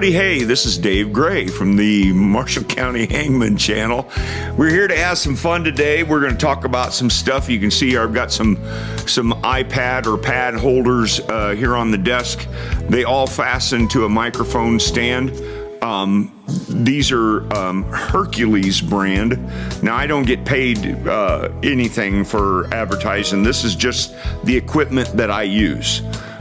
everybody. Hey, this is Dave Gray from the Marshall County Hangman channel. We're here to have some fun today. We're going to talk about some stuff. You can see I've got some iPad or pad holders here on the desk. They all fasten to a microphone stand. These are Hercules brand. Now, I don't get paid anything for advertising. This is just the equipment that I use.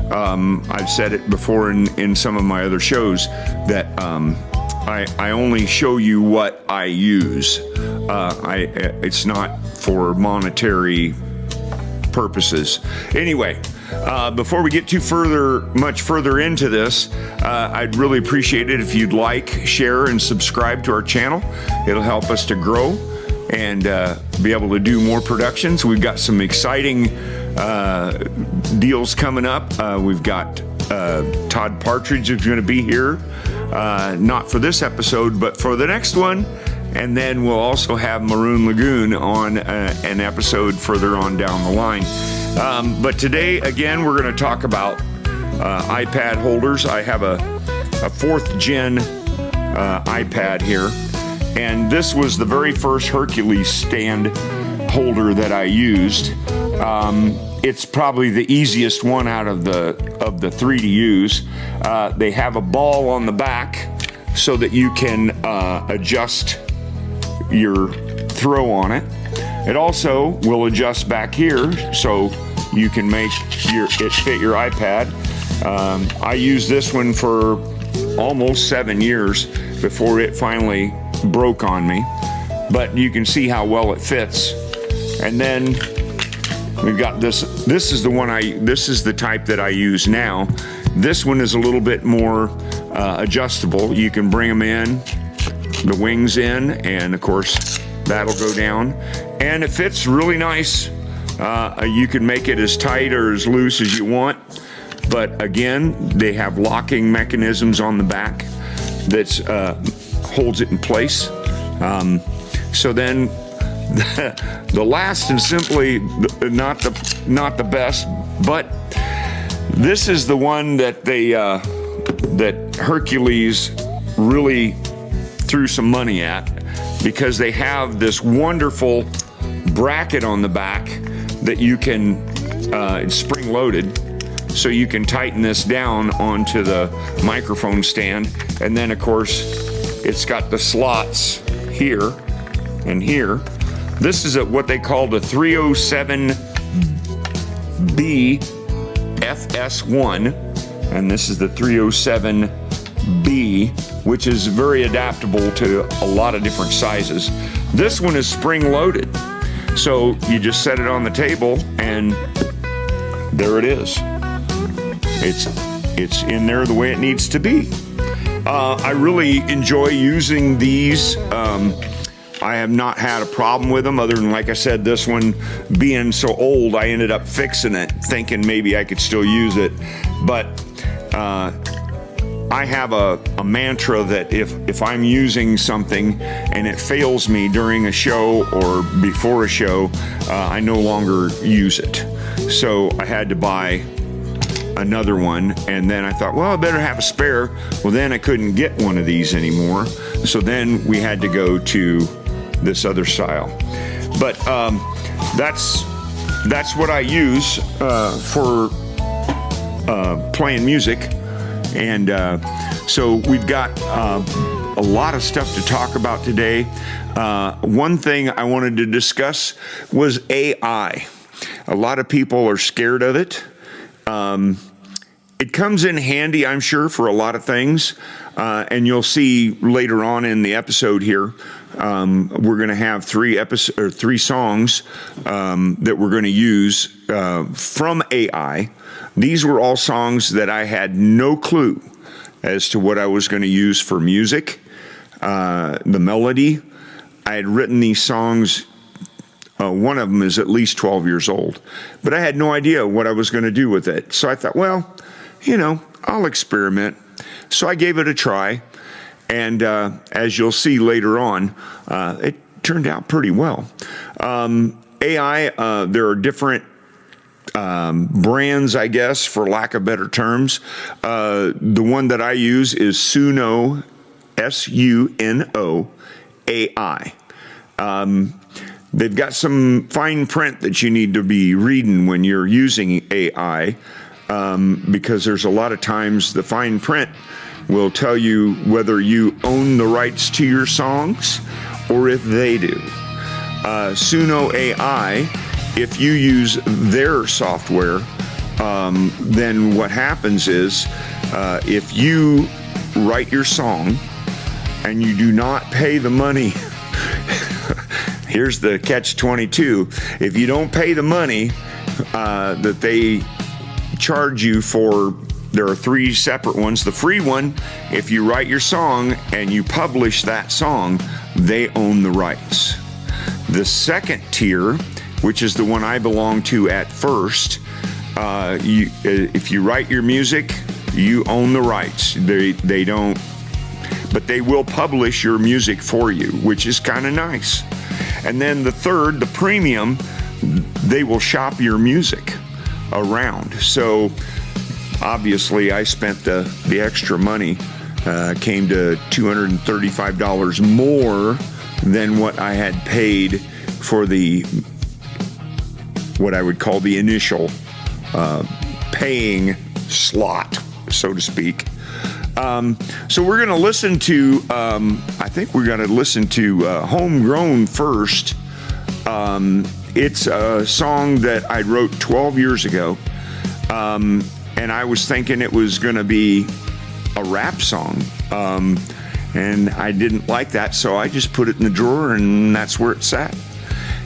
I've said it before in some of my other shows that I only show you what I use. It's not for monetary purposes. Anyway, before we get much further into this, I'd really appreciate it if you'd like, share, and subscribe to our channel. It'll help us to grow and be able to do more productions. We've got some exciting deals coming up. We've got Todd Partridge is going to be here, not for this episode, but for the next one. And then we'll also have Maroon Lagoon on an episode further on down the line. But today, again, we're going to talk about iPad holders. I have a 4th gen iPad here. And this was the very first Hercules stand holder that I used. It's probably the easiest one out of the three to use. They have a ball on the back so that you can adjust your throw on it. It also will adjust back here so you can make it fit your iPad. I used this one for almost 7 years before it finally broke on me, but you can see how well it fits. And then we've got this is the type that I use now. This one is a little bit more adjustable. You can bring them in, the wings in, and of course that'll go down, and it fits really nice. You can make it as tight or as loose as you want, but again, they have locking mechanisms on the back that holds it in place. So then the last and simply not the best, but this is the one that that Hercules really threw some money at, because they have this wonderful bracket on the back that you can it's spring loaded, so you can tighten this down onto the microphone stand, and then of course it's got the slots here and here. This is what they call the 307B FS1, and this is the 307B, which is very adaptable to a lot of different sizes. This one is spring loaded, so you just set it on the table and there it is. It's in there the way it needs to be. I really enjoy using these. I have not had a problem with them, other than, like I said, this one being so old, I ended up fixing it, thinking maybe I could still use it. But I have a mantra that if I'm using something and it fails me during a show or before a show, I no longer use it. So I had to buy another one, and then I thought, well, I better have a spare. Well, then I couldn't get one of these anymore, so then we had to go to this other style. But that's what I use for playing music. And so we've got a lot of stuff to talk about today. One thing I wanted to discuss was AI. A lot of people are scared of it. It comes in handy, I'm sure, for a lot of things. And you'll see later on in the episode here, we're going to have 3 songs that we're going to use from AI. These were all songs that I had no clue as to what I was going to use for music, the melody. I had written these songs. One of them is at least 12 years old, but I had no idea what I was going to do with it. So I thought, well, I'll experiment. So I gave it a try, and as you'll see later on, it turned out pretty well. AI, there are different brands, I guess, for lack of better terms. The one that I use is Suno, Suno AI. They've got some fine print that you need to be reading when you're using AI, because there's a lot of times the fine print will tell you whether you own the rights to your songs or if they do. Suno AI, if you use their software, then what happens is if you write your song and you do not pay the money, here's the catch-22. If you don't pay the money that they charge you for, there are 3 separate ones. The free one, if you write your song and you publish that song, they own the rights. The second tier, which is the one I belong to at first, if you write your music, you own the rights. They don't, but they will publish your music for you, which is kind of nice. And then the third, the premium, they will shop your music around. So obviously I spent the extra money, came to $235 more than what I had paid for the, what I would call the initial paying slot, so to speak. So we're going to listen to, I think we're going to listen to Homegrown first. It's a song that I wrote 12 years ago, and I was thinking it was going to be a rap song, and I didn't like that, so I just put it in the drawer, and that's where it sat.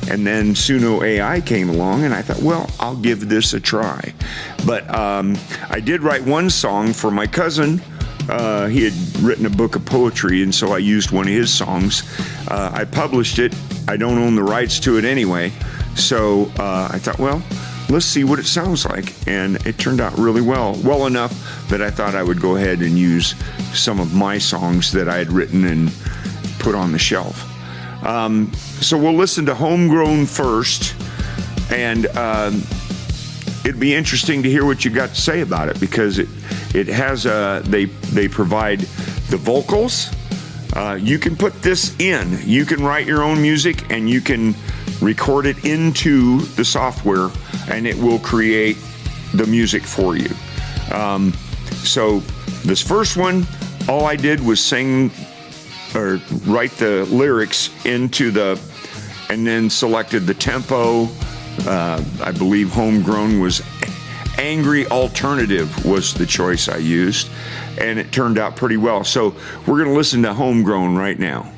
And then Suno AI came along, and I thought, well, I'll give this a try. But I did write one song for my cousin. He had written a book of poetry, and so I used one of his songs. I published it. I don't own the rights to it anyway. So I thought, well, let's see what it sounds like. And it turned out really well enough that I thought I would go ahead and use some of my songs that I had written and put on the shelf. So we'll listen to Homegrown first, and it'd be interesting to hear what you got to say about it, because it has they provide the vocals. You can put this in. You can write your own music and you can record it into the software, and it will create the music for you. So this first one, all I did was sing or write the lyrics into and then selected the tempo. I believe Homegrown was Angry Alternative was the choice I used, and it turned out pretty well. So we're going to listen to Homegrown right now.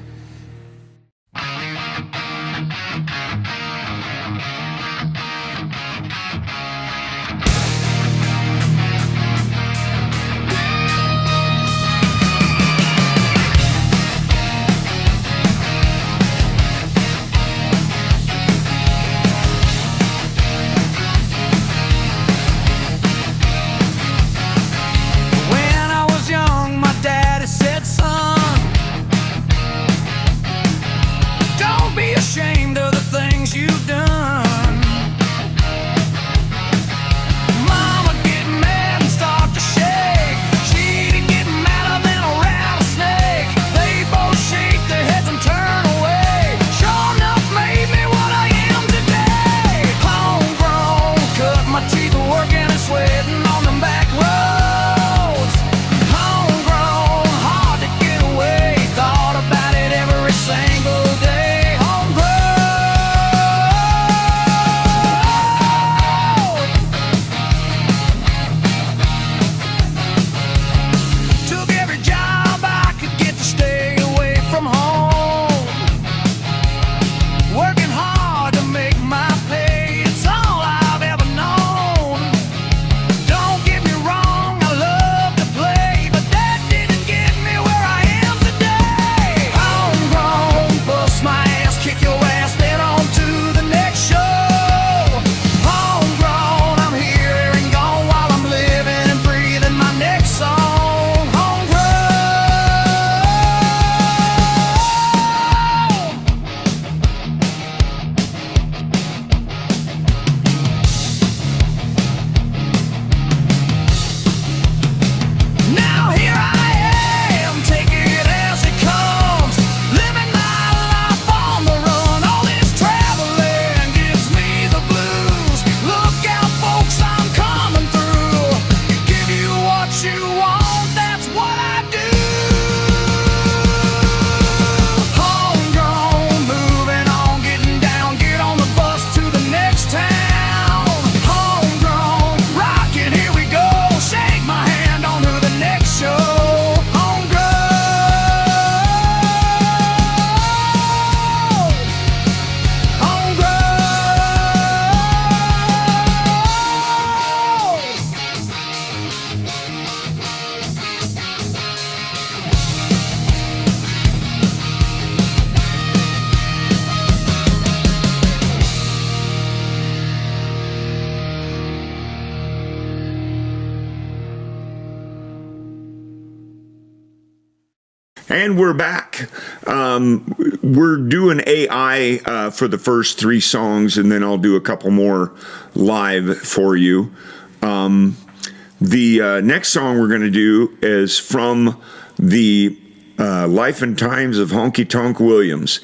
And we're back. We're doing AI for the first 3 songs, and then I'll do a couple more live for you. The next song we're going to do is from the Life and Times of Honky Tonk Williams.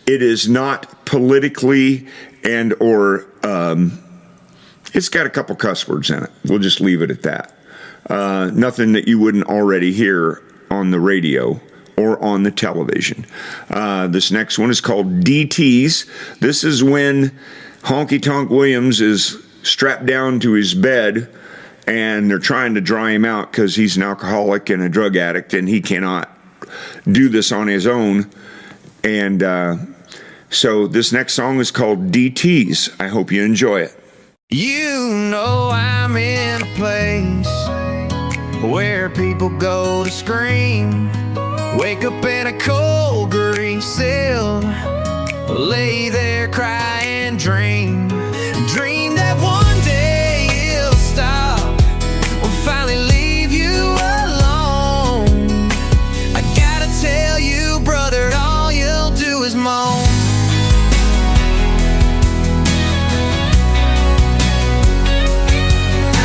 It is not politically and or it's got a couple cuss words in it. We'll just leave it at that. Nothing that you wouldn't already hear on the radio or on the television. This next one is called DTs. This is when Honky Tonk Williams is strapped down to his bed and they're trying to dry him out because he's an alcoholic and a drug addict and he cannot do this on his own. And so this next song is called DTs. I hope you enjoy it. You know I'm in a place where people go to scream, wake up in a cold grease cell, lay there, cry and dream that one day it'll stop, we'll finally leave you alone. I gotta tell you, brother, all you'll do is moan.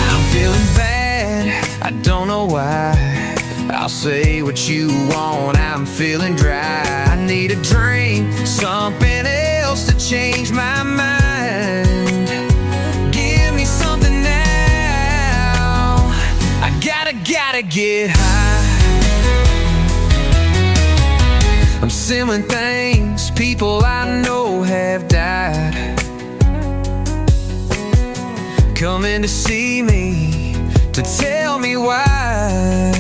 I'm feeling bad, I don't know why. I'll say what you want, I'm feeling dry. I need a drink, something else to change my mind. Give me something now, I gotta get high. I'm simmering things, people I know have died, coming to see me, to tell me why.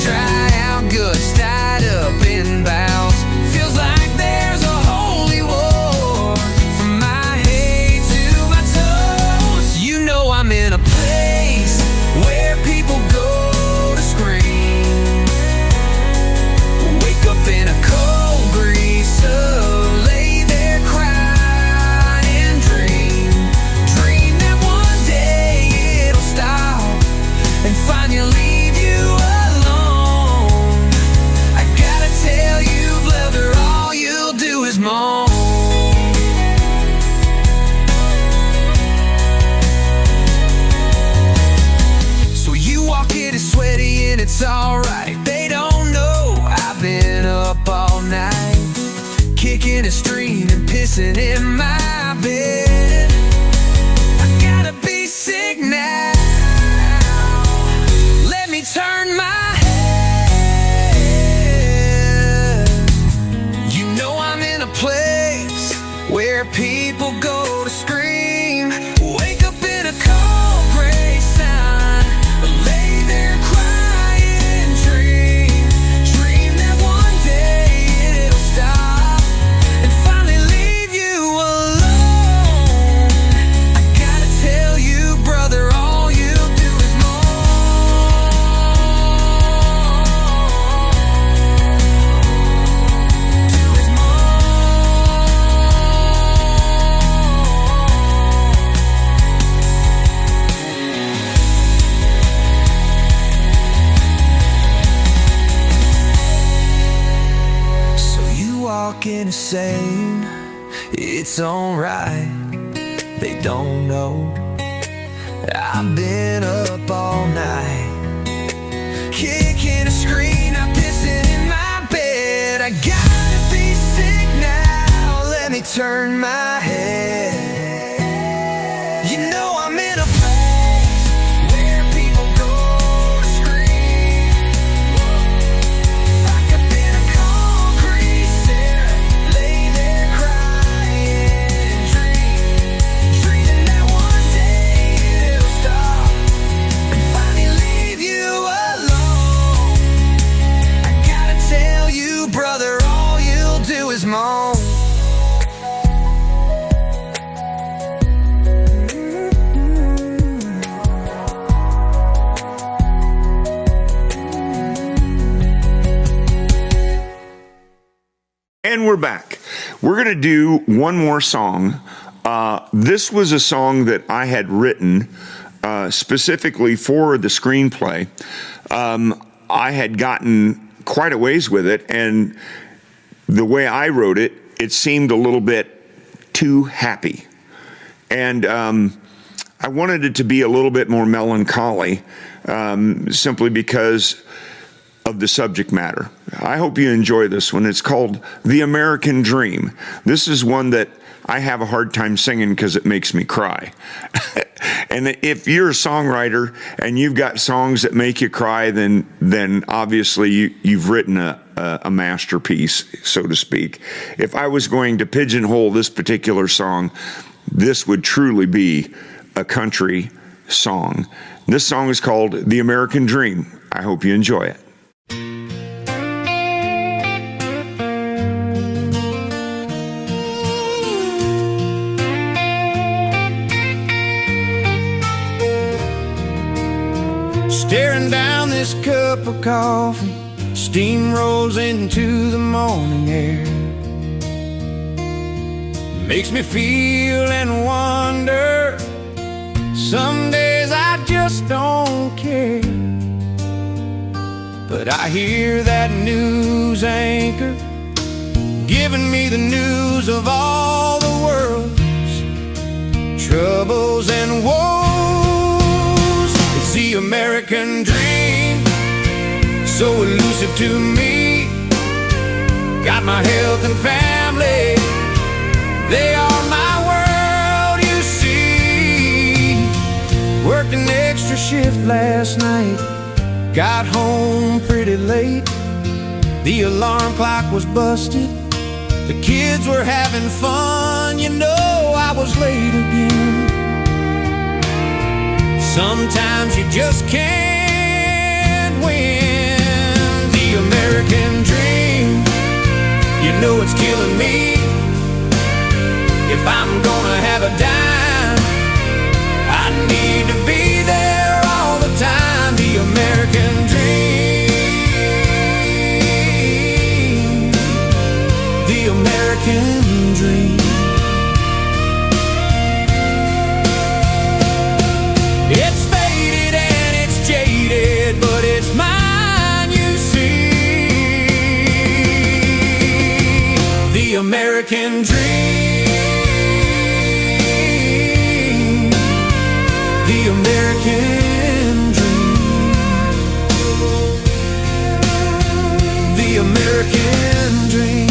Dry out guts tied up in bowels. Feels like there's a holy war from my head to my toes. You know I'm in a place where people go to scream, wake up in a cold grease, lay there, cry and dream that one day it'll stop and finally leave you. So you walk in and sweaty and it's alright. They don't know I've been up all night, kicking and streaming, pissing in my bed. I gotta be sick now. Let me turn my place where people go to scream, wake up in a cold gray sun, lay there, cry and dream that one day it'll stop and finally leave you alone. I gotta tell you, brother, all you do is insane. It's alright, they don't know I've been up all night, kicking a screen, I'm pissing in my bed. I gotta be sick now, let me turn my head. You know I'm in a place where people go to scream, like I've been a concrete cell, lay there, cry and dreaming that one day it'll stop and finally leave you alone. I gotta tell you, brother, all you'll do is moan. And we're back. We're going to do one more song. This was a song that I had written specifically for the screenplay. I had gotten quite a ways with it, and the way I wrote it, it seemed a little bit too happy. And I wanted it to be a little bit more melancholy, simply because of the subject matter. I hope you enjoy this one. It's called The American Dream. This is one that I have a hard time singing because it makes me cry. And if you're a songwriter and you've got songs that make you cry, then obviously you've written a masterpiece, so to speak. If I was going to pigeonhole this particular song, this would truly be a country song. This song is called The American Dream. I hope you enjoy it. Staring down this cup of coffee, steam rolls into the morning air. Makes me feel and wonder. Some days I just don't care. But I hear that news anchor giving me the news of all the world's troubles and woes. It's the American dream, so elusive to me. Got my health and family, they are my world, you see. Worked an extra shift last night, got home pretty late. The alarm clock was busted, the kids were having fun. You know I was late again. Sometimes you just can't win. The American dream, you know it's killing me. If I'm gonna have a dime, I need to be there all the time. The American dream, the American dream. It's faded and it's jaded, but it's mine, you see. The American dream, the American dream, the American dream.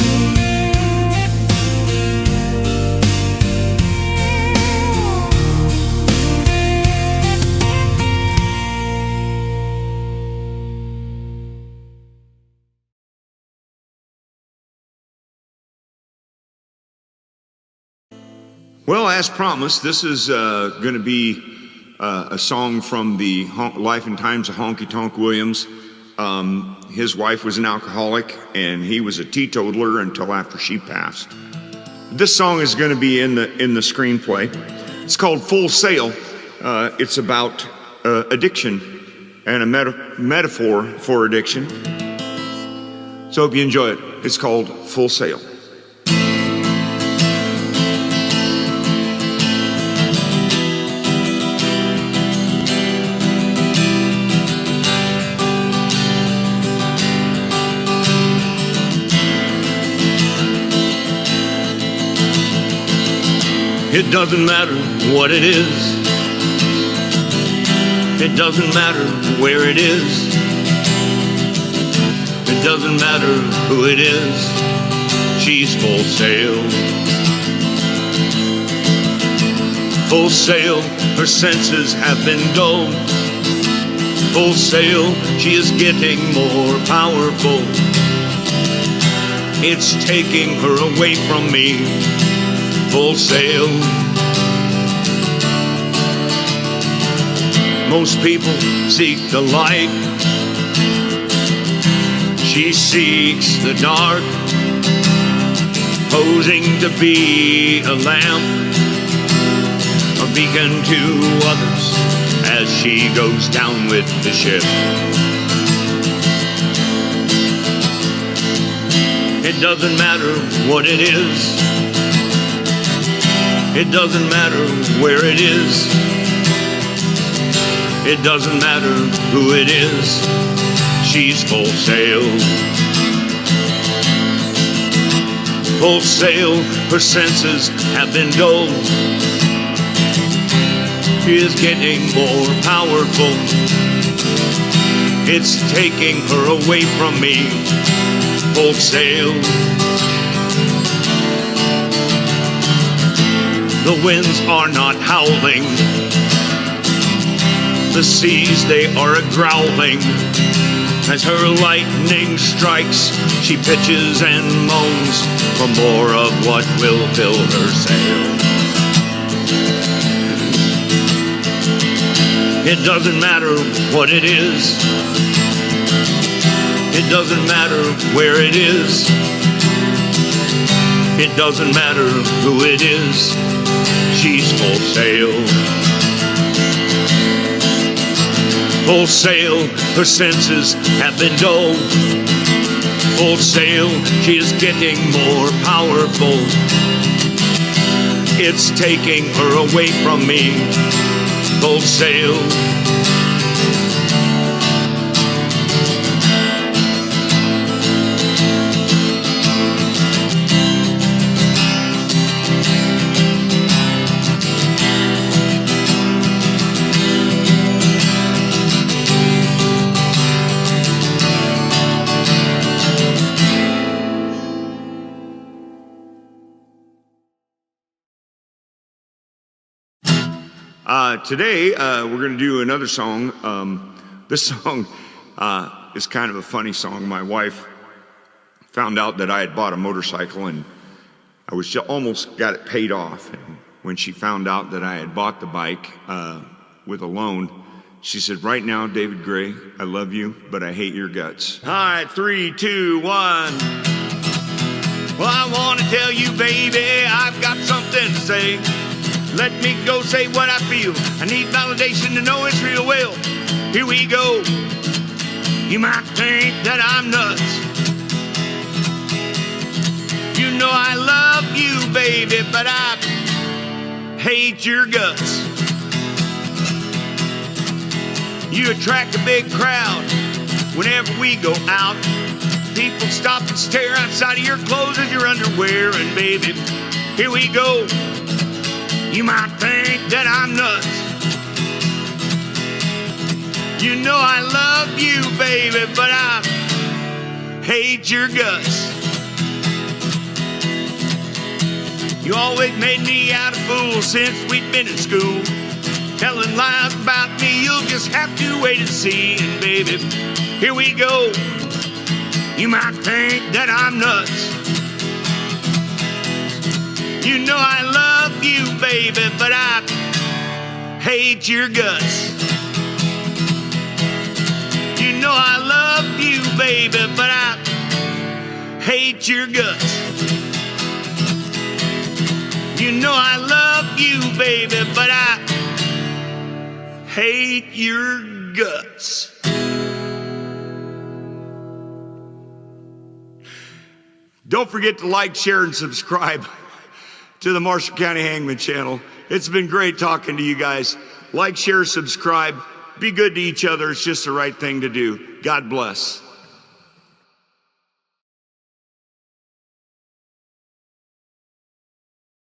Well, as promised, this is going to be a song from the Life and Times of Honky Tonk Williams. His wife was an alcoholic, and he was a teetotaler until after she passed. This song is going to be in the screenplay. It's called Full Sail. It's about addiction and a metaphor for addiction. So hope you enjoy it. It's called Full Sail. It doesn't matter what it is. It doesn't matter where it is. It doesn't matter who it is. She's full sail. Full sail, her senses have been dulled. Full sail, she is getting more powerful. It's taking her away from me. Full sail. Most people seek the light. She seeks the dark, posing to be a lamp, a beacon to others as she goes down with the ship. It doesn't matter what it is. It doesn't matter where it is. It doesn't matter who it is. she's full sail. Full sail, her senses have been dulled. She is getting more powerful. It's taking her away from me. Full sail. The winds are not howling. The seas, they are a-growling. As her lightning strikes, she pitches and moans for more of what will fill her sail. It doesn't matter what it is. It doesn't matter where it is. It doesn't matter who it is. She's full sail. Full sail, her senses have been dulled. Full sail, she is getting more powerful. It's taking her away from me. Full sail. Today, we're going to do another song. This song is kind of a funny song. My wife found out that I had bought a motorcycle, and I was almost got it paid off. And when she found out that I had bought the bike with a loan, she said, "Right now, David Gray, I love you, but I hate your guts." All right, 3, 2, 1. Well, I want to tell you, baby, I've got something to say. Let me go say what I feel. I need validation to know it's real well. Here we go. You might think that I'm nuts. You know I love you, baby, but I hate your guts. You attract a big crowd whenever we go out. People stop and stare outside of your clothes as your underwear. And baby, here we go. You might think that I'm nuts. You know I love you, baby, but I hate your guts. You always made me out a fool since we'd been in school. Telling lies about me, you'll just have to wait and see. And baby, here we go. You might think that I'm nuts. You know I love you, baby, but I hate your guts. You know I love you, baby, but I hate your guts. You know I love you, baby, but I hate your guts. Don't forget to like, share, and subscribe to the Marshall County Hangman channel. It's been great talking to you guys. Like, share, subscribe. Be good to each other. It's just the right thing to do. God bless.